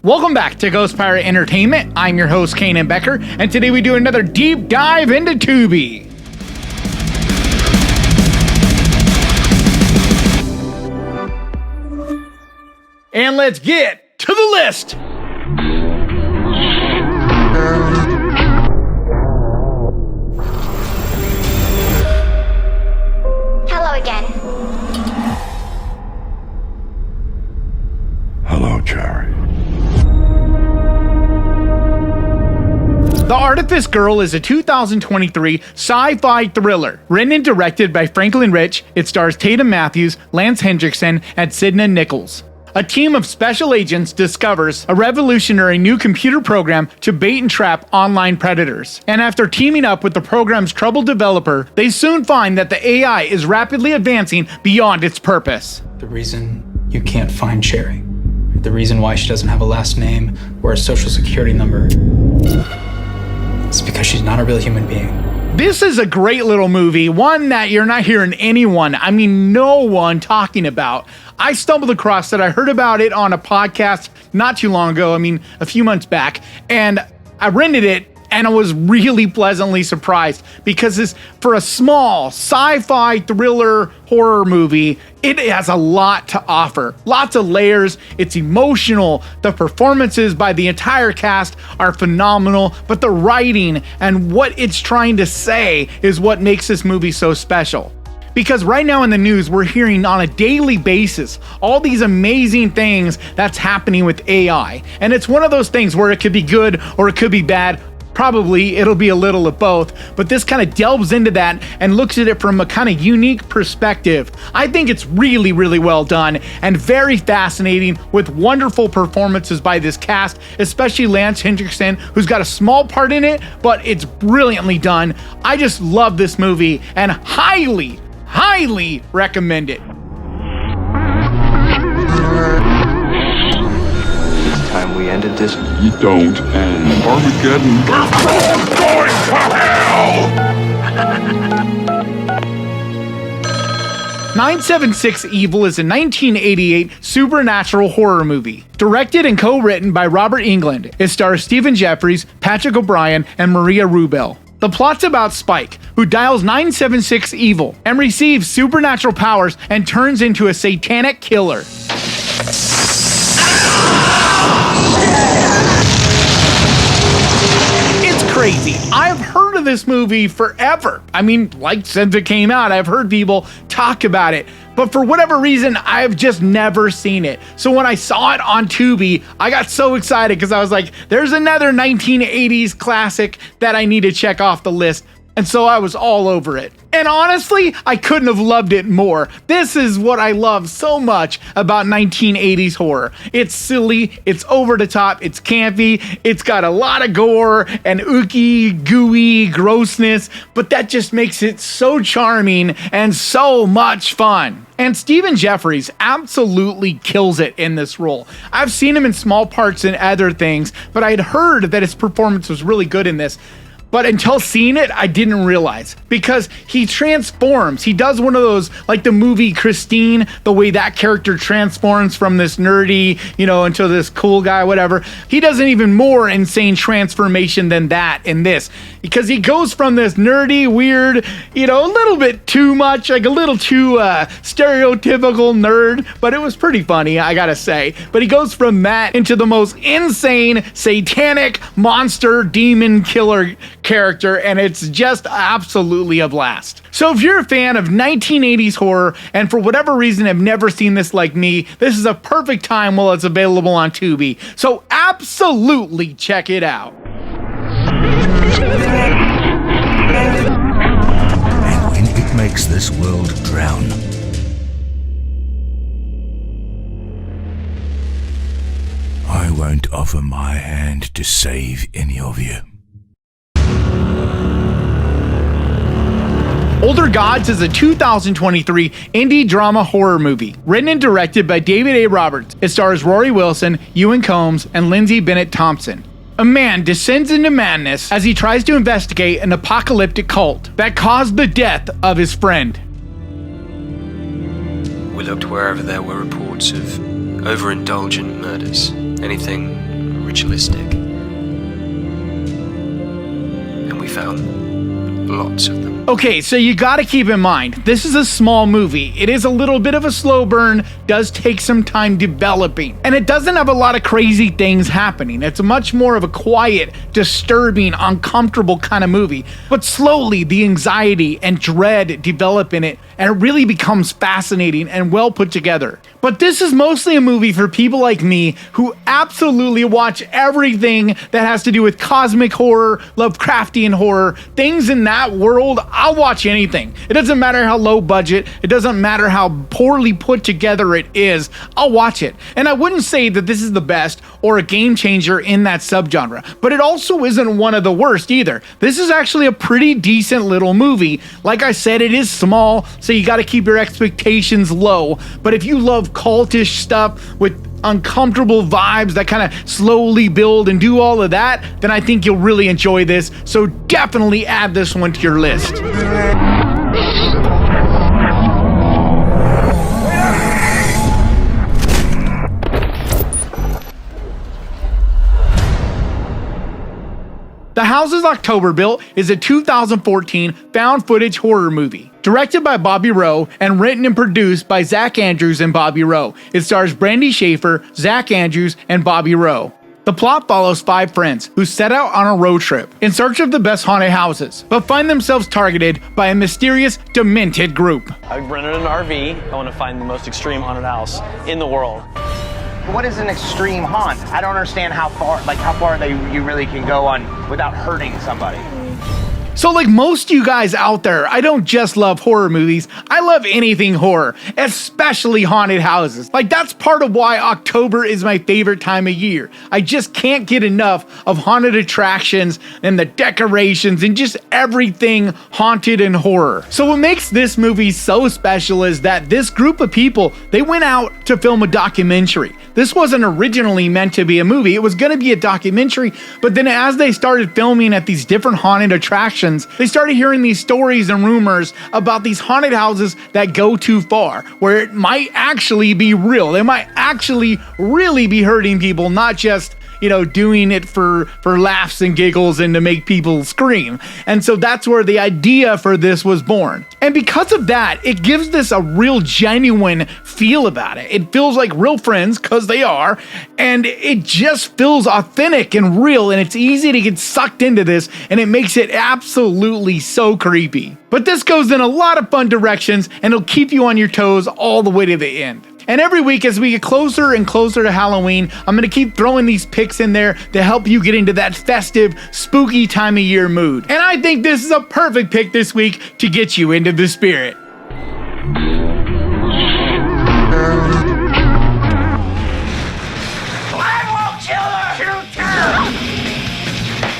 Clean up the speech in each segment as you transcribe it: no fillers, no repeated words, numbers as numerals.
Welcome back to Ghost Pirate Entertainment. I'm your host, Kanan Becker, and today we do another deep dive into Tubi. And let's get to the list. Hello again. Hello, Cherry. The Artifice Girl is a 2023 sci-fi thriller written and directed by Franklin Rich. It stars Tatum Matthews, Lance Hendrickson, and Sidna Nichols. A team of special agents discovers a revolutionary new computer program to bait and trap online predators. And after teaming up with the program's troubled developer, they soon find that the AI is rapidly advancing beyond its purpose. The reason you can't find Cherry, the reason why she doesn't have a last name or a social security number, it's because she's not a real human being. This is a great little movie, one that you're not hearing no one talking about. I stumbled across it. I heard about it on a podcast not too long ago, a few months back, and I rented it, and I was really pleasantly surprised because for a small sci-fi thriller horror movie, it has a lot to offer. Lots of layers. It's emotional. The performances by the entire cast are phenomenal, but the writing and what it's trying to say is what makes this movie so special. Because right now in the news, we're hearing on a daily basis all these amazing things that's happening with AI. And it's one of those things where it could be good or it could be bad. Probably it'll be a little of both, but this kind of delves into that and looks at it from a kind of unique perspective. I think it's really, really well done and very fascinating with wonderful performances by this cast, especially Lance Hendrickson, who's got a small part in it, but it's brilliantly done. I just love this movie and highly recommend it. Time we ended this. You don't end Armageddon. We're both going to hell! 976 Evil is a 1988 supernatural horror movie. Directed and co-written by Robert Englund. It stars Stephen Jeffries, Patrick O'Brien, and Maria Rubel. The plot's about Spike, who dials 976 Evil and receives supernatural powers and turns into a satanic killer. Crazy. I've heard of this movie forever. Since it came out, I've heard people talk about it. But for whatever reason, I've just never seen it. So when I saw it on Tubi, I got so excited because I was like, there's another 1980s classic that I need to check off the list. And so I was all over it. And honestly, I couldn't have loved it more. This is what I love so much about 1980s horror. It's silly, it's over the top, it's campy, it's got a lot of gore and ooky, gooey grossness, but that just makes it so charming and so much fun. And Stephen Jeffries absolutely kills it in this role. I've seen him in small parts in other things, but I'd heard that his performance was really good in this. But until seeing it, I didn't realize because he transforms. He does one of those, like the movie Christine, the way that character transforms from this nerdy, into this cool guy, whatever. He does an even more insane transformation than that in this because he goes from this nerdy, weird, a little bit too much, like a little too stereotypical nerd, but it was pretty funny, I gotta say. But he goes from that into the most insane, satanic monster demon killer character, and it's just absolutely a blast. So if you're a fan of 1980s horror and for whatever reason have never seen this like me, this is a perfect time while it's available on Tubi. So absolutely check it out. And when it makes this world drown, I won't offer my hand to save any of you. Older Gods is a 2023 indie drama horror movie, written and directed by David A. Roberts. It stars Rory Wilson, Ewan Combs, and Lindsay Bennett Thompson. A man descends into madness as he tries to investigate an apocalyptic cult that caused the death of his friend. We looked wherever there were reports of overindulgent murders. Anything ritualistic. And we found lots of them. Okay, so you gotta keep in mind, this is a small movie. It is a little bit of a slow burn, does take some time developing, and it doesn't have a lot of crazy things happening. It's much more of a quiet, disturbing, uncomfortable kind of movie. But slowly, the anxiety and dread develop in it, and it really becomes fascinating and well put together. But this is mostly a movie for people like me who absolutely watch everything that has to do with cosmic horror, Lovecraftian horror, things in that world. I'll watch anything. It doesn't matter how low budget, it doesn't matter how poorly put together it is, I'll watch it. And I wouldn't say that this is the best or a game changer in that subgenre, but it also isn't one of the worst either. This is actually a pretty decent little movie. Like I said, it is small, so you gotta keep your expectations low, but if you love cultish stuff with uncomfortable vibes that kind of slowly build and do all of that, then I think you'll really enjoy this. So definitely add this one to your list. The House is October Built is a 2014 found footage horror movie. Directed by Bobby Rowe and written and produced by Zach Andrews and Bobby Rowe. It stars Brandy Schaefer, Zach Andrews, and Bobby Rowe. The plot follows 5 friends who set out on a road trip in search of the best haunted houses, but find themselves targeted by a mysterious, demented group. I've rented an RV. I want to find the most extreme haunted house in the world. What is an extreme haunt? I don't understand how far you really can go on without hurting somebody. So like most you guys out there, I don't just love horror movies, I love anything horror, especially haunted houses. Like that's part of why October is my favorite time of year. I just can't get enough of haunted attractions and the decorations and just everything haunted and horror. So what makes this movie so special is that this group of people, they went out to film a documentary. This wasn't originally meant to be a movie, it was gonna be a documentary, but then as they started filming at these different haunted attractions, they started hearing these stories and rumors about these haunted houses that go too far, where it might actually be real. They might actually really be hurting people, not just, you know, doing it for laughs and giggles and to make people scream. And so that's where the idea for this was born. And because of that, it gives this a real genuine feel about it. It feels like real friends, because they are, and it just feels authentic and real, and it's easy to get sucked into this, and it makes it absolutely so creepy. But this goes in a lot of fun directions, and it'll keep you on your toes all the way to the end. And every week as we get closer and closer to Halloween, I'm going to keep throwing these picks in there to help you get into that festive, spooky time of year mood. And I think this is a perfect pick this week to get you into the spirit.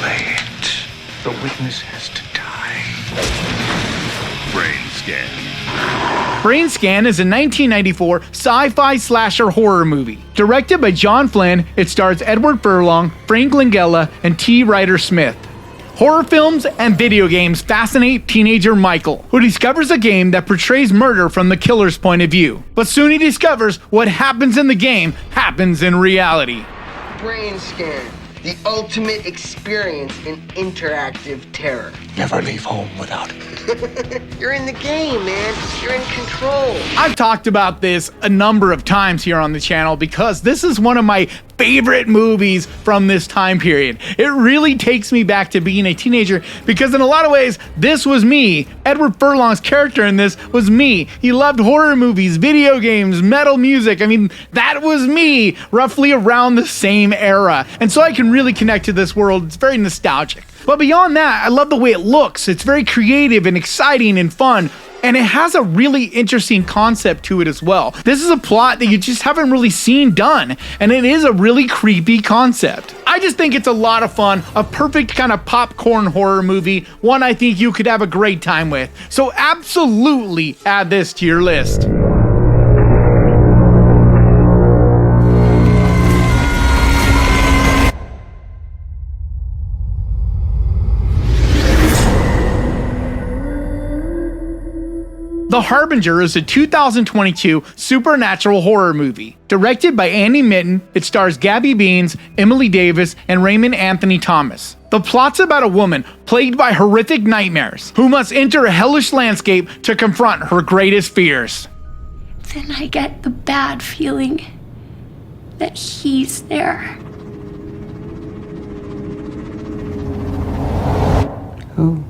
Wait. The witness has to die. Brainscan. Brainscan is a 1994 sci-fi slasher horror movie. Directed by John Flynn, it stars Edward Furlong, Frank Langella, and T. Ryder Smith. Horror films and video games fascinate teenager Michael, who discovers a game that portrays murder from the killer's point of view. But soon he discovers what happens in the game happens in reality. Brainscan, the ultimate experience in interactive terror. Never leave home without it. You're in the game, man. You're in control. I've talked about this a number of times here on the channel because this is one of my favorite movies from this time period. It really takes me back to being a teenager because in a lot of ways, this was me. Edward Furlong's character in this was me. He loved horror movies, video games, metal music. I mean, that was me roughly around the same era. And so I can really connect to this world. It's very nostalgic. But beyond that, I love the way it looks. It's very creative and exciting and fun. And it has a really interesting concept to it as well. This is a plot that you just haven't really seen done, and it is a really creepy concept. I just think it's a lot of fun, a perfect kind of popcorn horror movie, one I think you could have a great time with. So absolutely add this to your list. The Harbinger is a 2022 supernatural horror movie. Directed by Andy Mitton, it stars Gabby Beans, Emily Davis, and Raymond Anthony Thomas. The plot's about a woman plagued by horrific nightmares who must enter a hellish landscape to confront her greatest fears. Then I get the bad feeling that he's there. Who?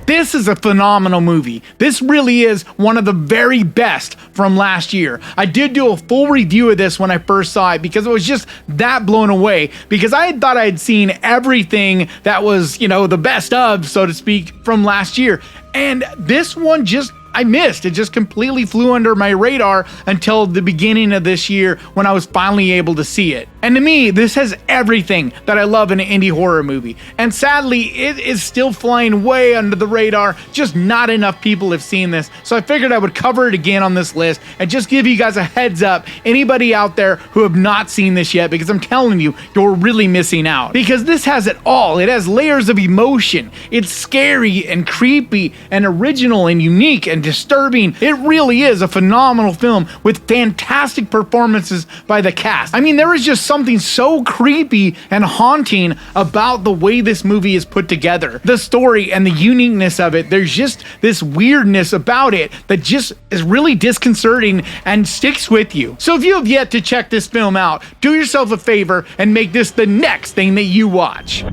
This is a phenomenal movie. This really is one of the very best from last year. I did do a full review of this when I first saw it because it was just that blown away, because I had thought I had seen everything that was, the best of, so to speak, from last year. And this one I missed. It just completely flew under my radar until the beginning of this year when I was finally able to see it. And to me, this has everything that I love in an indie horror movie. And sadly, it is still flying way under the radar. Just not enough people have seen this. So I figured I would cover it again on this list and just give you guys a heads up. Anybody out there who have not seen this yet, because I'm telling you, you're really missing out. Because this has it all. It has layers of emotion. It's scary and creepy and original and unique and disturbing. It really is a phenomenal film with fantastic performances by the cast. I mean, there is just something so creepy and haunting about the way this movie is put together. The story and the uniqueness of it, there's just this weirdness about it that just is really disconcerting and sticks with you. So if you have yet to check this film out, do yourself a favor and make this the next thing that you watch.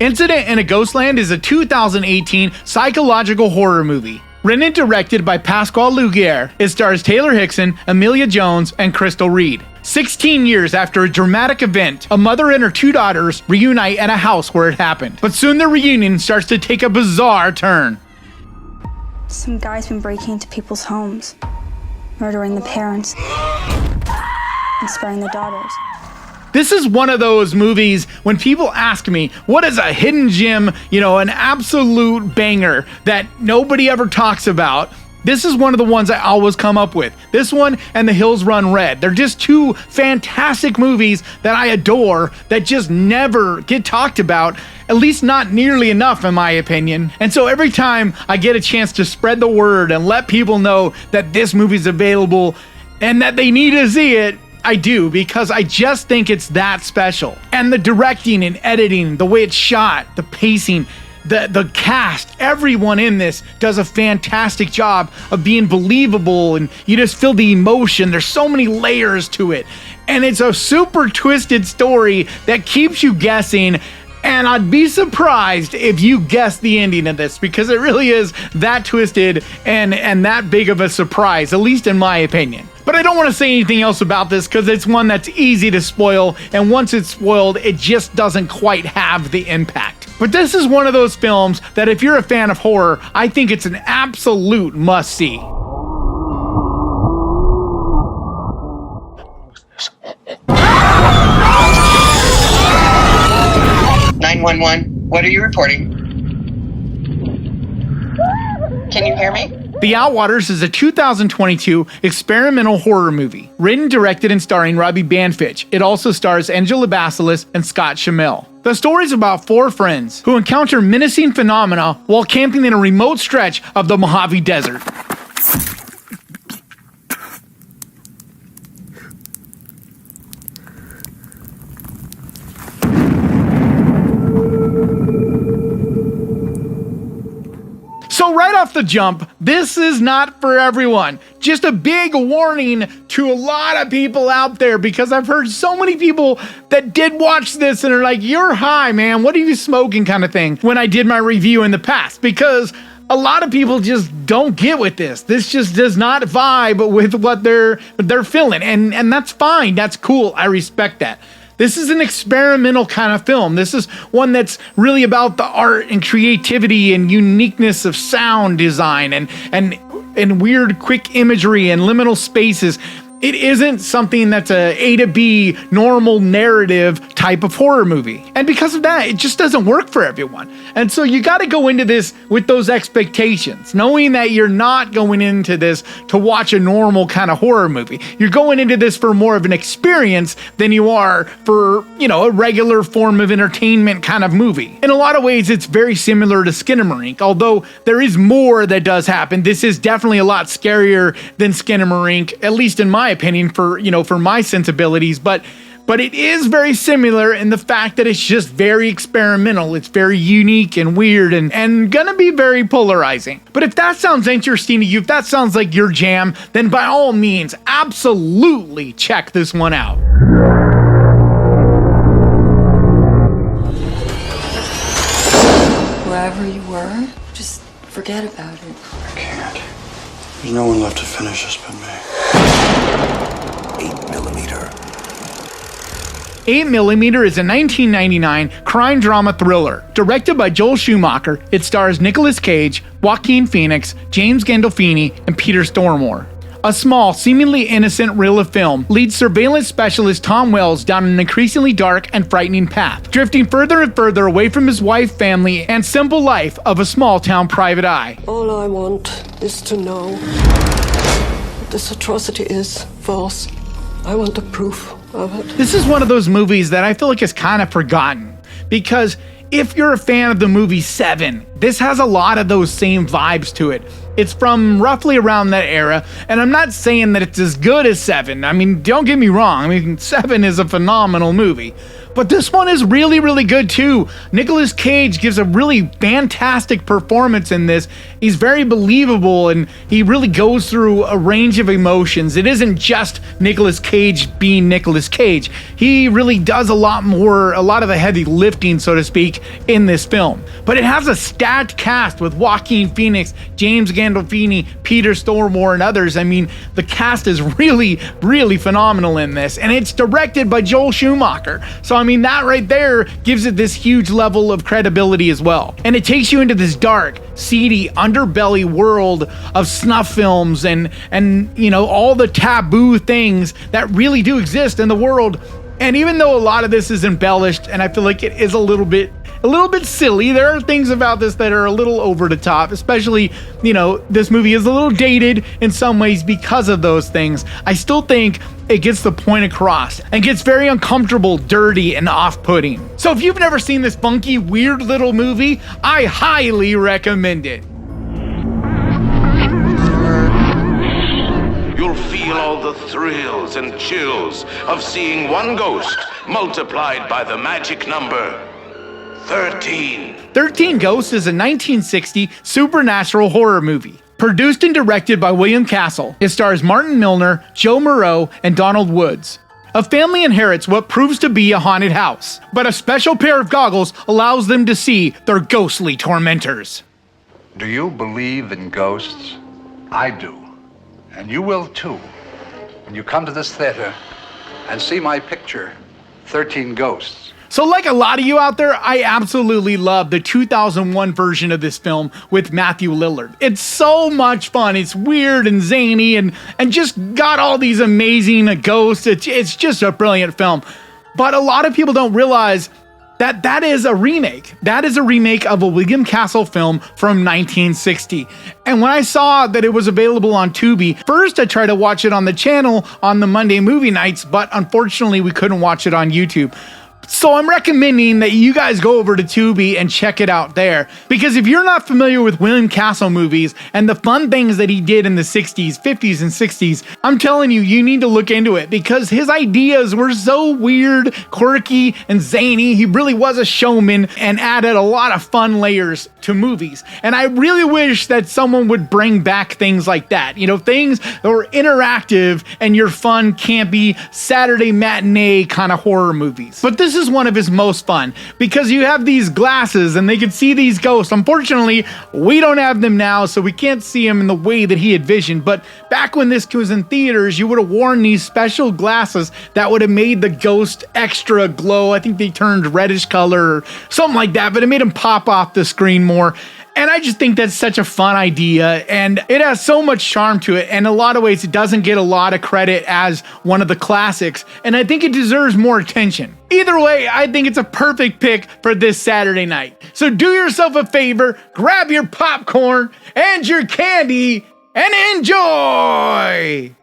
Incident in a Ghostland is a 2018 psychological horror movie. Written and directed by Pascal Laugier, it stars Taylor Hickson, Emilia Jones, and Crystal Reed. 16 years after a dramatic event, a mother and her two daughters reunite at a house where it happened. But soon their reunion starts to take a bizarre turn. Some guy's been breaking into people's homes, murdering the parents, and sparing the daughters. This is one of those movies when people ask me, what is a hidden gem, an absolute banger that nobody ever talks about? This is one of the ones I always come up with. This one and The Hills Run Red. They're just two fantastic movies that I adore that just never get talked about, at least not nearly enough in my opinion. And so every time I get a chance to spread the word and let people know that this movie's available and that they need to see it, I do, because I just think it's that special. And the directing and editing, the way it's shot, the pacing, the cast, everyone in this does a fantastic job of being believable, and you just feel the emotion. There's so many layers to it. And it's a super twisted story that keeps you guessing. And I'd be surprised if you guessed the ending of this, because it really is that twisted and that big of a surprise, at least in my opinion. But I don't want to say anything else about this because it's one that's easy to spoil, and once it's spoiled, it just doesn't quite have the impact. But this is one of those films that if you're a fan of horror, I think it's an absolute must-see. 911, what are you reporting? Can you hear me? The Outwaters is a 2022 experimental horror movie, written, directed, and starring Robbie Banfitch. It also stars Angela Bassilis and Scott Schimmel. The story is about four friends who encounter menacing phenomena while camping in a remote stretch of the Mojave Desert. So right off the jump, this is not for everyone. Just a big warning to a lot of people out there, because I've heard so many people that did watch this and are like, you're high, man. What are you smoking kind of thing when I did my review in the past, because a lot of people just don't get with this. This just does not vibe with what they're feeling. And that's fine. That's cool. I respect that. This is an experimental kind of film. This is one that's really about the art and creativity and uniqueness of sound design and weird quick imagery and liminal spaces. It isn't something that's a to B normal narrative type of horror movie. And because of that, it just doesn't work for everyone. And so you got to go into this with those expectations, knowing that you're not going into this to watch a normal kind of horror movie. You're going into this for more of an experience than you are for, a regular form of entertainment kind of movie. In a lot of ways, it's very similar to Skinamarink, although there is more that does happen. This is definitely a lot scarier than Skinamarink, at least in my opinion, for my sensibilities, but it is very similar in the fact that it's just very experimental. It's very unique and weird and gonna be very polarizing. But if that sounds interesting to you, if that sounds like your jam, then by all means, absolutely check this one out. Wherever you were, just forget about it. I can't. There's no one left to finish this but me. 8mm. 8mm is a 1999 crime drama thriller. Directed by Joel Schumacher, it stars Nicolas Cage, Joaquin Phoenix, James Gandolfini, and Peter Stormare. A small, seemingly innocent reel of film leads surveillance specialist Tom Wells down an increasingly dark and frightening path, drifting further and further away from his wife, family, and simple life of a small-town private eye. All I want is to know that this atrocity is false. I want the proof of it. This is one of those movies that I feel like is kind of forgotten, because if you're a fan of the movie Seven, this has a lot of those same vibes to it. It's from roughly around that era, and I'm not saying that it's as good as Seven. I mean, don't get me wrong. I mean, Seven is a phenomenal movie. But this one is really, really good too. Nicolas Cage gives a really fantastic performance in this. He's very believable, and he really goes through a range of emotions. It isn't just Nicolas Cage being Nicolas Cage. He really does a lot of the heavy lifting, so to speak, in this film. But it has a stacked cast with Joaquin Phoenix, James Gandolfini, Peter Stormare, and others. I mean, the cast is really, really phenomenal in this, and it's directed by Joel Schumacher. So I mean, that right there gives it this huge level of credibility as well. And it takes you into this dark, seedy underbelly world of snuff films and all the taboo things that really do exist in the world. And even though a lot of this is embellished, and I feel like it is a little bit silly, there are things about this that are a little over the top, especially, this movie is a little dated in some ways because of those things. I still think it gets the point across and gets very uncomfortable, dirty, and off-putting. So if you've never seen this funky, weird little movie, I highly recommend it. You'll feel all the thrills and chills of seeing one ghost multiplied by the magic number 13. 13 Ghosts is a 1960 supernatural horror movie. Produced and directed by William Castle, it stars Martin Milner, Joe Moreau, and Donald Woods. A family inherits what proves to be a haunted house, but a special pair of goggles allows them to see their ghostly tormentors. Do you believe in ghosts? I do. And you will too, when you come to this theater and see my picture, 13 Ghosts. So like a lot of you out there, I absolutely love the 2001 version of this film with Matthew Lillard. It's so much fun. It's weird and zany and just got all these amazing ghosts. It's just a brilliant film. But a lot of people don't realize that is a remake. That is a remake of a William Castle film from 1960. And when I saw that it was available on Tubi, first I tried to watch it on the channel on the Monday movie nights, but unfortunately we couldn't watch it on YouTube. So I'm recommending that you guys go over to Tubi and check it out there. Because if you're not familiar with William Castle movies and the fun things that he did in the 60s, 50s, and 60s, I'm telling you, you need to look into it because his ideas were so weird, quirky, and zany. He really was a showman and added a lot of fun layers to movies. And I really wish that someone would bring back things like that. Things that were interactive and your fun, campy, Saturday matinee kind of horror movies. But this is one of his most fun because you have these glasses and they can see these ghosts. Unfortunately, we don't have them now, so we can't see them in the way that he envisioned. But back when this was in theaters, you would have worn these special glasses that would have made the ghost extra glow. I think they turned reddish color or something like that, but it made them pop off the screen more. And I just think that's such a fun idea, and it has so much charm to it. And in a lot of ways, it doesn't get a lot of credit as one of the classics, and I think it deserves more attention. Either way, I think it's a perfect pick for this Saturday night. So do yourself a favor, grab your popcorn and your candy, and enjoy!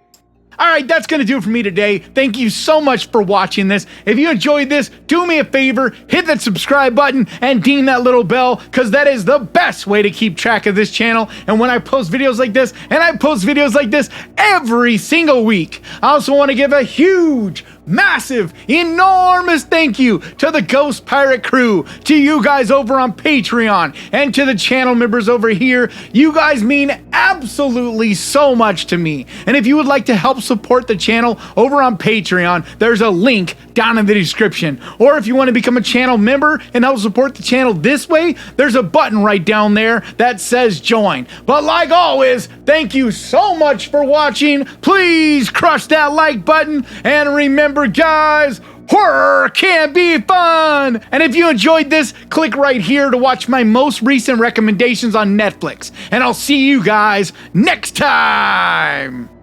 Alright, that's going to do it for me today. Thank you so much for watching this. If you enjoyed this, do me a favor, hit that subscribe button and ding that little bell, because that is the best way to keep track of this channel. And when I post videos like this, and I post videos like this every single week, I also want to give a huge, massive, enormous thank you to the Ghost Pirate crew, to you guys over on Patreon, and to the channel members over here. You guys mean absolutely so much to me. And if you would like to help support the channel over on Patreon, there's a link down in the description. Or if you want to become a channel member and help support the channel this way, there's a button right down there that says join. But like always, thank you so much for watching. Please crush that like button, and remember guys, horror can be fun! And if you enjoyed this, click right here to watch my most recent recommendations on Netflix. And I'll see you guys next time!